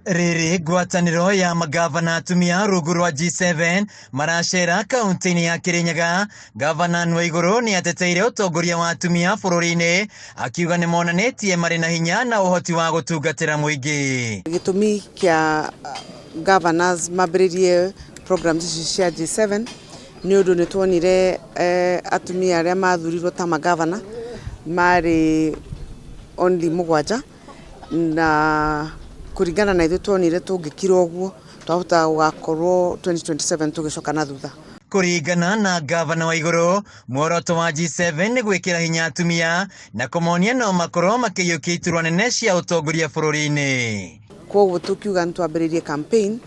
Riri ngwatanĩro ya magavana atumia rungu rwa G7 maracera kaunti-inĩ ya Kirinyaga. Gavana Waiguru nĩ ateteire ũtongoria wa atumia bũrũri-inĩ, akiuga nĩ monanĩtie marĩ na hinya na ũhoti wa gũtungatĩra mũingĩ. Gĩtũmi kĩa governors mambĩrĩrie programs ici cia G7 nĩ ũndũ nĩ tuonire atumia arĩa mathurirwo ta magavana marĩ only 7 na kuringana na ithuĩ tuonire tũngĩkira ũguo twahota gũgakorwo 2027 tũgĩcoka na thutha. Kuringana na gavana Waiguru, muoroto wa G7 nĩ gwĩkĩra hinya atumia na kũmonia no makorwo makĩiyũkia iturwa nene cia ũtongoria bũrũri-inĩ. Koguo tukiuga nĩ twambĩrĩrie campaign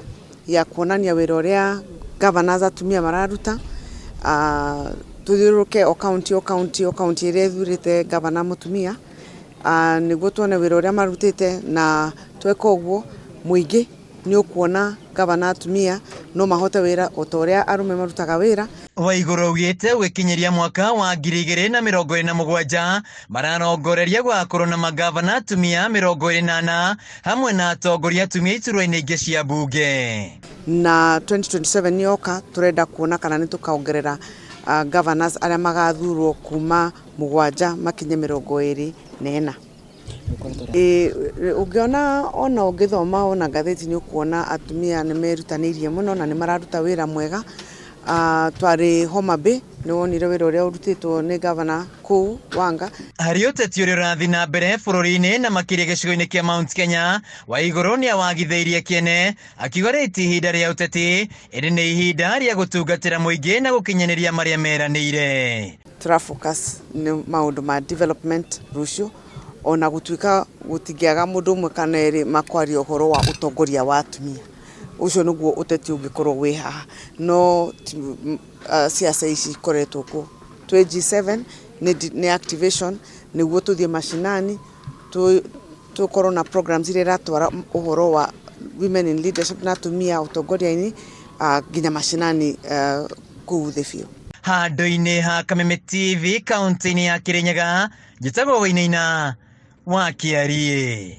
ya kuonania wĩra ũrĩa governors atumia mararuta, tuthiũrũrũke o county ĩrĩa ĩthurĩte governor mũtumia, nĩguo tuone wĩra ũrĩa marutĩte, na tweka ũguo mũingĩ nĩ ũkuona governor atumia no mahote wĩra o ta ũrĩa arũme marutaga wĩra. Waiguru augĩte gũkinyĩria mwaka wa 2027 mararongoreria gũgakorwo na magavana atumia 24 hamwe na atongoria atumia iturwa-inĩ ingĩ cia mbunge. Na 2027 yoka turenda kuona kana nĩ tũkaongerera governors arĩa magathurwo kuma 7 makinye 24. Ũngĩona ona ũngĩthoma ona ngathĩti nĩ ũkuona atumia nĩ merutanĩirie mũno na nĩ mararuta wĩra mwega. Twarĩ Homa Bay nĩ wonire wĩra ũrĩa ũrutĩtwo nĩ governor kũu Wanga. Harĩ ũteti ũrĩa ũrathiĩ na mbere bũrũri-inĩ na makĩria gĩcigo-inĩ kĩa Mount Kenya, Waiguru nĩ awagithĩirie kĩene, akiuga rĩrĩ ti ihinda rĩa ũteti, ĩrĩ nĩ ihinda rĩa gũtungatĩra mũingĩ na gũkinyanĩria marĩa meranĩire. Focus nĩ maũndũ ma development rũciũ, ona gũtuĩka gũtingĩaga mũndũ ũmwe kana erĩ makwaria ũhoro wa ũtongoria wa atumia. Ũcio nĩguo ũteti ũngĩkorwo wĩ haha, no ciaca ici ikoretwo kuo. Twĩ G7 nĩ activation nĩguo tũthiĩ mashinani, tũkorwo na programs iria iratwara ũhoro wa women in leadership na atumia ũtongoria-inĩ nginya mashinani kũu thĩ biũ. Handũ-inĩ ha Kameme TV kaunti-inĩ ya Kirinyaga, njĩtagwo Wainaina wa Kiarie.